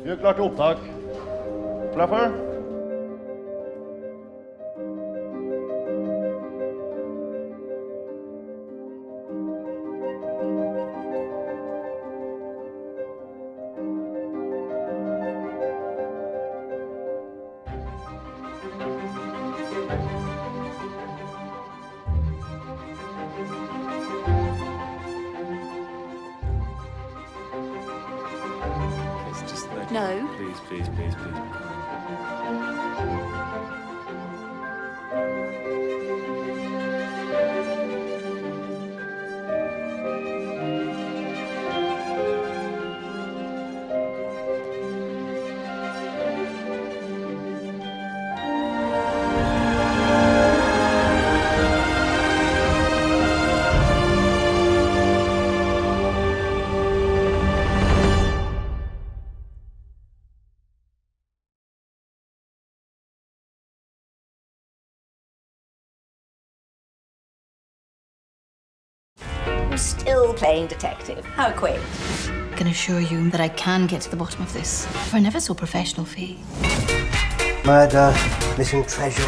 Gjør klart til opptak. Fluffer? No. Please, please, please, please. You're still playing detective. How quick? I can assure you that I can get to the bottom of this for an ever so professional fee. Murder, missing treasure,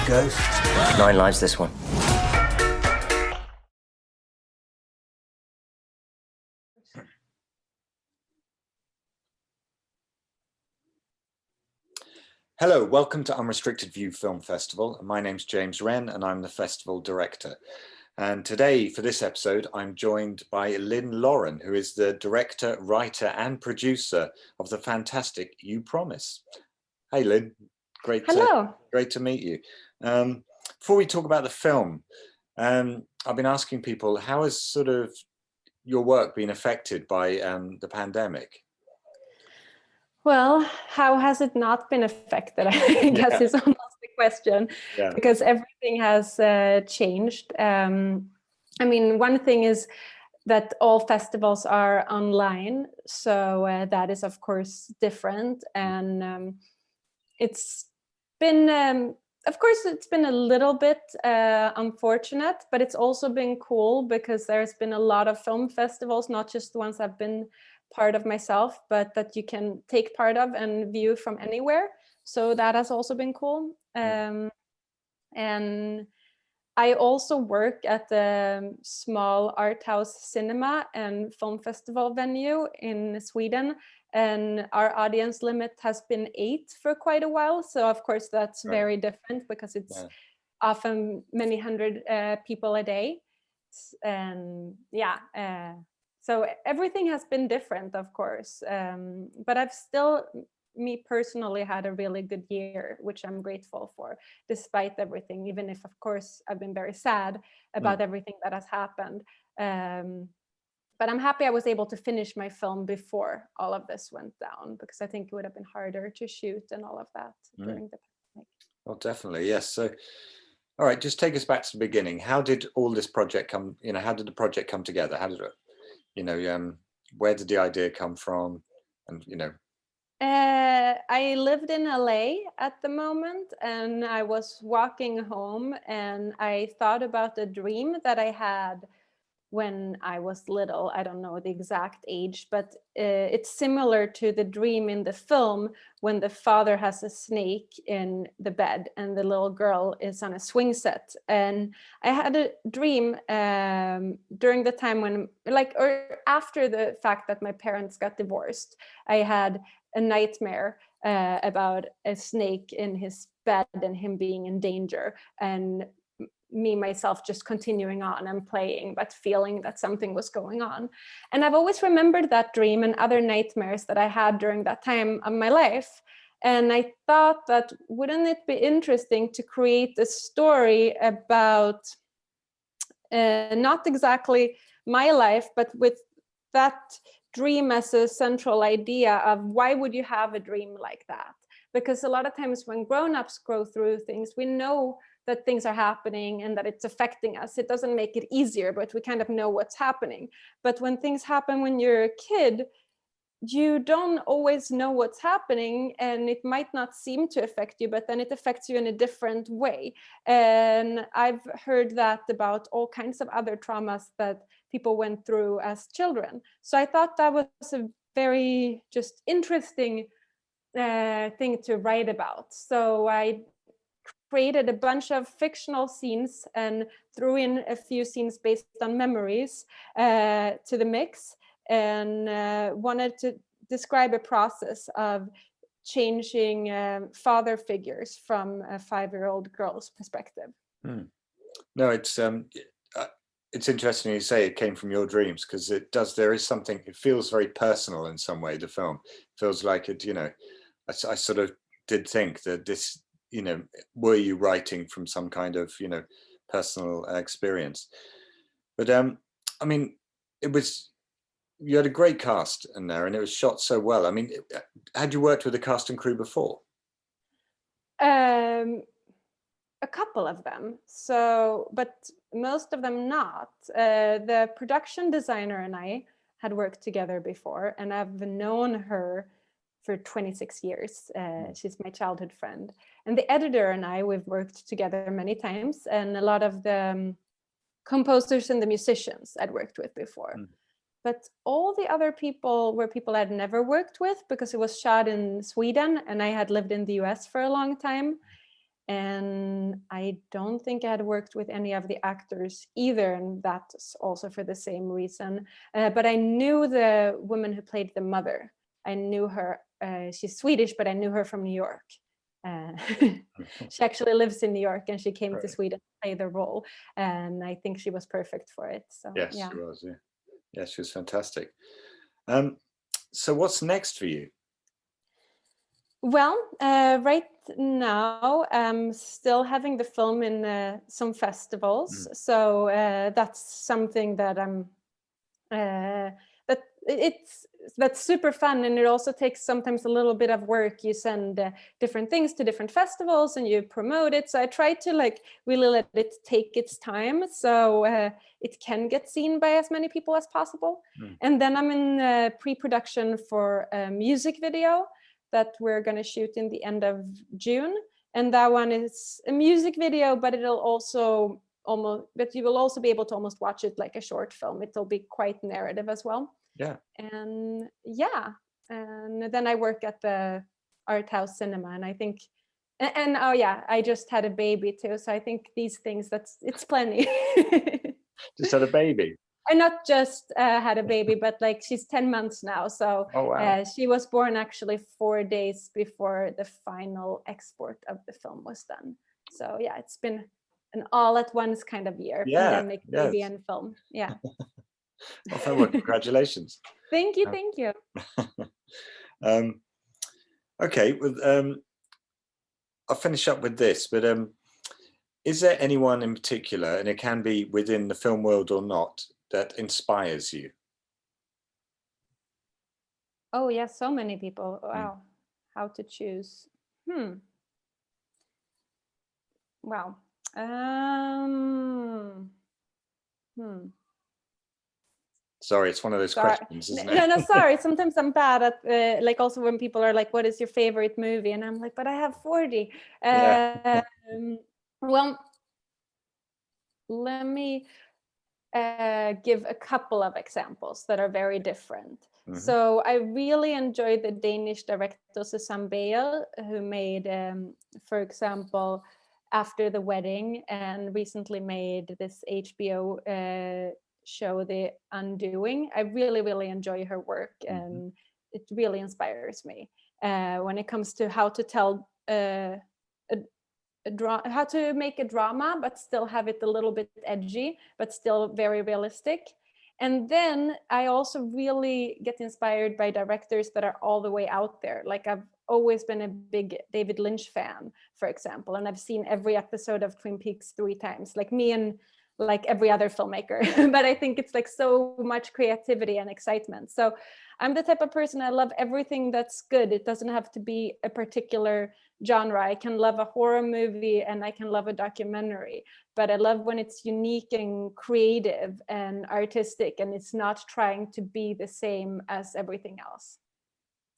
ghosts. 9 lives, this one. Hello, welcome to Unrestricted View Film Festival. My name's James Wren and I'm the festival director. And today, for this episode, I'm joined by Laurin, who is the director, writer and producer of the fantastic You Promise. Hey Lynn, great to meet you. Before we talk about the film, I've been asking people, how has sort of your work been affected by the pandemic? Well, how has it not been affected? I guess is almost the question, because everything has changed. I mean, one thing is that all festivals are online, so that is of course different, and it's been, of course, it's been a little bit unfortunate, but it's also been cool because there's been a lot of film festivals, not just the ones I've been part of myself, but that you can take part of and view from anywhere. So that has also been cool. And I also work at the small art house cinema and film festival venue in Sweden. And our audience limit has been 8 for quite a while. So of course that's very different because it's often many hundred people a day. And so everything has been different, of course, but I've still, me personally, had a really good year, which I'm grateful for, despite everything, even if, of course, I've been very sad about everything that has happened. But I'm happy I was able to finish my film before all of this went down, because I think it would have been harder to shoot and all of that during the pandemic. Well, definitely, yes. So, all right, just take us back to the beginning. How did all this project come, how did the project come together? How did it, where did the idea come from? And, I lived in LA at the moment, and I was walking home and I thought about a dream that I had when I was little. I don't know the exact age, but it's similar to the dream in the film when the father has a snake in the bed and the little girl is on a swing set. And I had a dream during the time when, or after the fact that my parents got divorced, I had a nightmare about a snake in his bed and him being in danger, and me myself just continuing on and playing, but feeling that something was going on. And I've always remembered that dream and other nightmares that I had during that time of my life. And I thought that wouldn't it be interesting to create a story about not exactly my life, but with that dream as a central idea of why would you have a dream like that? Because a lot of times when grown-ups go through things, we know that things are happening and that it's affecting us. It doesn't make it easier, but we kind of know what's happening. But when things happen when you're a kid, you don't always know what's happening, and it might not seem to affect you, but then it affects you in a different way. And I've heard that about all kinds of other traumas that people went through as children. So I thought that was a very just interesting thing to write about. So I created a bunch of fictional scenes and threw in a few scenes based on memories to the mix, and wanted to describe a process of changing father figures from a 5-year-old girl's perspective. No, it's interesting you say it came from your dreams, because there is something, it feels very personal in some way. The film feels like it, I sort of did think that this, were you writing from some kind of, personal experience? But I mean, you had a great cast in there, and it was shot so well. I mean, had you worked with a cast and crew before? A couple of them, but most of them not. The production designer and I had worked together before, and I've known her for 26 years. She's my childhood friend. And the editor and I, we've worked together many times, and a lot of the composers and the musicians I'd worked with before. But all the other people were people I'd never worked with, because it was shot in Sweden and I had lived in the US for a long time. And I don't think I had worked with any of the actors either, and that's also for the same reason. But I knew the woman who played the mother. I knew her. She's Swedish, but I knew her from New York. She actually lives in New York, and she came to Sweden to play the role, and I think she was perfect for it. So yes, yeah. she was. Yeah, she was fantastic. So what's next for you? Well, right now I'm still having the film in some festivals, so that's something that I'm that's super fun, and it also takes sometimes a little bit of work. You send different things to different festivals and you promote it. So I try to really let it take its time, so it can get seen by as many people as possible. And then I'm in pre-production for a music video that we're going to shoot in the end of June, and that one is a music video, but you will also be able to almost watch it like a short film. It'll be quite narrative as well. Yeah. And then I work at the art house cinema, and I think, and oh yeah, I just had a baby too, so I think these things, it's plenty. Just had a baby? I not just had a baby, but she's 10 months now. So oh, wow. She was born actually 4 days before the final export of the film was done. So yeah, it's been an all at once kind of year. Pandemic, baby, and film. Yeah. Well, congratulations. Thank you. Thank you. Okay. Well, I'll finish up with this, but is there anyone in particular, and it can be within the film world or not, that inspires you? Oh yeah, so many people. Wow. How to choose? Wow. Sorry, it's one of those questions, isn't it? No, sorry. Sometimes I'm bad at also when people are like, what is your favorite movie? And I'm like, but I have 40. Well, let me give a couple of examples that are very different. So I really enjoyed the Danish director Susanne Bier, who made, for example, After the Wedding, and recently made this HBO show, The Undoing. I really, really enjoy her work, and it really inspires me when it comes to how to tell how to make a drama, but still have it a little bit edgy, but still very realistic. And then I also really get inspired by directors that are all the way out there. Like I've always been a big David Lynch fan, for example, and I've seen every episode of Twin Peaks 3 times, like me and like every other filmmaker. But I think it's like so much creativity and excitement. So I'm the type of person, I love everything that's good. It doesn't have to be a particular genre. I can love a horror movie and I can love a documentary, but I love when it's unique and creative and artistic, and it's not trying to be the same as everything else.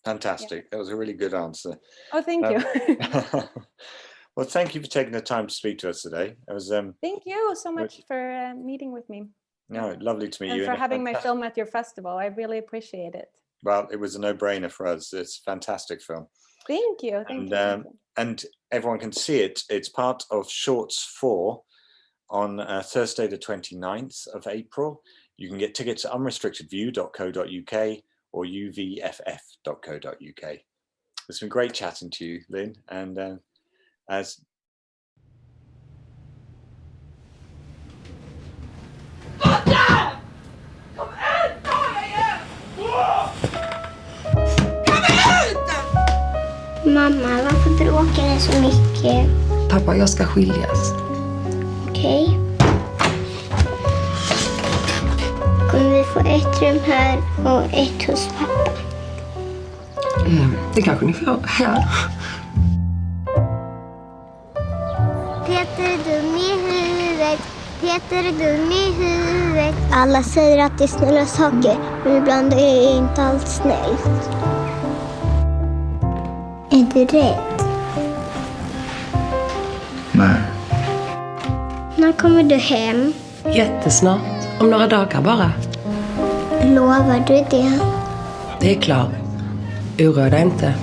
Fantastic. Yeah. That was a really good answer. Oh, thank you. Well, thank you for taking the time to speak to us today. It was, thank you so much for meeting with me. No, lovely to meet you. And for having my film at your festival. I really appreciate it. well, it was a no-brainer for us. It's a fantastic film. Thank you. Thank you. And everyone can see it. It's part of Shorts 4 on Thursday the 29th of April. You can get tickets at unrestrictedview.co.uk or uvff.co.uk. It's been great chatting to you, Lynn, and as Mamma, varför bråkar ni så mycket? Pappa, jag ska skiljas. Okej. Kommer vi få ett rum här och ett hos pappa? Det kanske ni får här. Peter är dum i huvudet. Peter är dum i huvudet. Alla säger att det är snälla saker, men ibland är det inte alls snällt. Är du rädd? Nej. När kommer du hem? Jättesnart. Om några dagar bara. Lovar du det? Det är klart. Oroa dig inte.